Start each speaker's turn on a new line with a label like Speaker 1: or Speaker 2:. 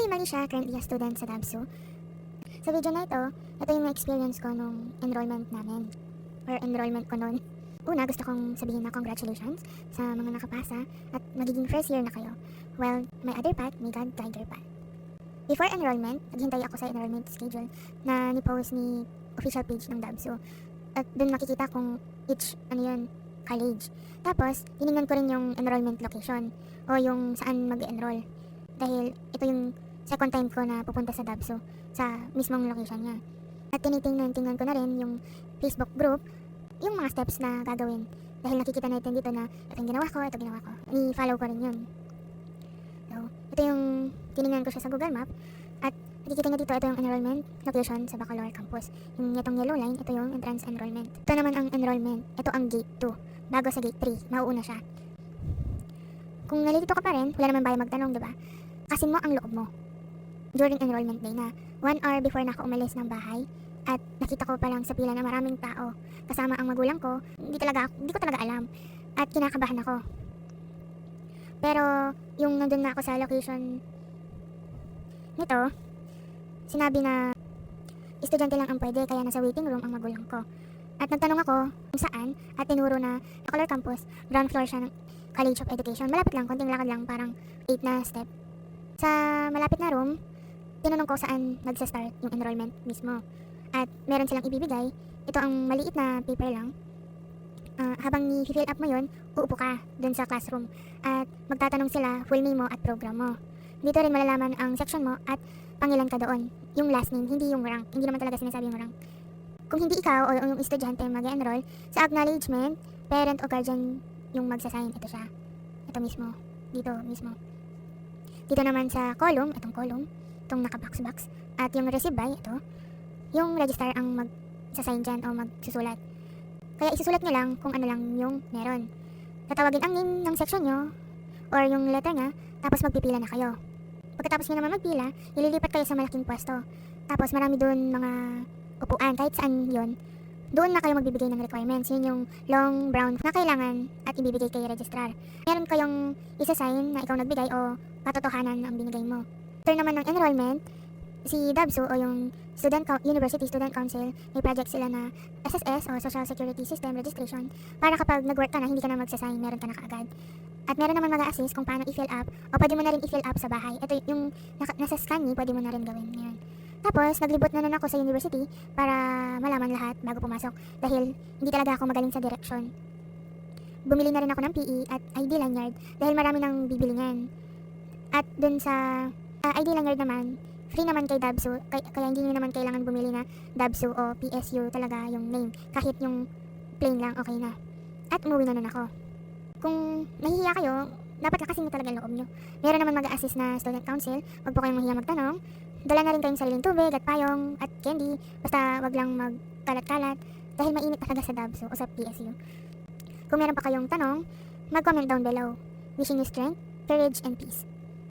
Speaker 1: Malisha, currently a student sa DABSU. Sa video na ito yung experience ko nung enrollment namin. Or enrollment ko noon. Una, gusto kong sabihin na congratulations sa mga nakapasa at magiging first year na kayo. Well, my other path, may God guide your path. Before enrollment, naghintay ako sa enrollment schedule na ni-post ni official page ng DABSU. At dun makikita kung each, college. Tapos, tinignan ko rin yung enrollment location o yung saan mag-enroll. Dahil ito yung second time ko na pupunta sa DABSU sa mismong location niya. At tingnan ko na rin yung Facebook group, yung mga steps na gagawin. Dahil nakikita natin dito na ito yung ginawa ko. I-follow ko rin yun. So, ito yung tinignan ko siya sa Google Map. At nakikita nyo dito, ito yung enrollment location sa Bacolor Campus. Yung itong yellow line, ito yung entrance enrollment. Ito naman ang enrollment. Ito ang gate 2. Bago sa gate 3, mauuna siya. Kung nalilito ka pa rin, wala naman bayang magtanong, diba? Kasin mo ang loob mo. During enrollment day na 1 hour before na ako umalis ng bahay at nakita ko pa lang sa pila na maraming tao kasama ang magulang ko, hindi ko talaga alam at kinakabahan ako. Pero yung nandun na ako sa location nito, sinabi na estudyante lang ang pwede kaya nasa waiting room ang magulang ko. At nagtanong ako kung saan at tinuro na Bacolor Campus, ground floor siya ng College of Education. Malapit lang, konting lakad lang, parang 8 na step. Sa malapit na room, tinanong ko saan nagsa-start yung enrollment mismo. At meron silang ibibigay. Ito ang maliit na paper lang. Habang i-fill up mo yun, uupo ka dun sa classroom. At magtatanong sila full name mo at program mo. Dito rin malalaman ang section mo at pangilan ka doon. Yung last name, hindi yung rank. Hindi naman talaga sinasabi yung rank. Kung hindi ikaw o yung estudyante mag-enroll, sa acknowledgement, parent o guardian yung magsasign. Ito siya. Ito mismo. Dito mismo. Dito naman sa column, itong naka-box-box, at yung receive by, ito, yung register ang magsasign dyan o magsusulat. Kaya isusulat nyo lang kung ano lang yung meron. Tatawagin ang name ng section nyo, or yung letter nga, tapos magpipila na kayo. Pagkatapos nyo naman magpila, ililipat kayo sa malaking pwesto. Tapos marami doon mga upuan, kahit saan yon. Doon na kayo magbibigay ng requirements. Yun yung long brown na kailangan at ibibigay kay registrar. Meron kayong isa-sign na ikaw nagbigay o katotohanan ang binigay mo. After naman ng enrollment, si DABSU o yung University Student Council, may project sila na SSS o Social Security System Registration para kapag nag-work ka na, hindi ka na magsasign, meron ka na kaagad. At meron naman mag-a-assist kung paano i-fill up o pwede mo na rin i-fill up sa bahay. Ito yung nasa scan pwede mo na rin gawin ngayon. Tapos, naglibot na ako sa university para malaman lahat bago pumasok dahil hindi talaga ako magaling sa direction. Bumili na rin ako ng PE at ID lanyard dahil marami nang bibili niyan. At dun sa ID lanyard naman, free naman kay DABSU, kaya hindi nyo naman kailangan bumili na DABSU o PSU talaga yung name. Kahit yung plain lang, okay na. At umuwi na ako. Kung nahihiya kayo, dapat lakasin nyo talaga ang loob nyo. Meron naman mag-a-assist na student council, wag po kayong mahiya magtanong. Dala na rin kayong sariling tubig at payong at candy, basta wag lang magkalat-kalat dahil mainit talaga sa DABSU o sa PSU. Kung meron pa kayong tanong, mag-comment down below. Wishing you strength, courage, and peace.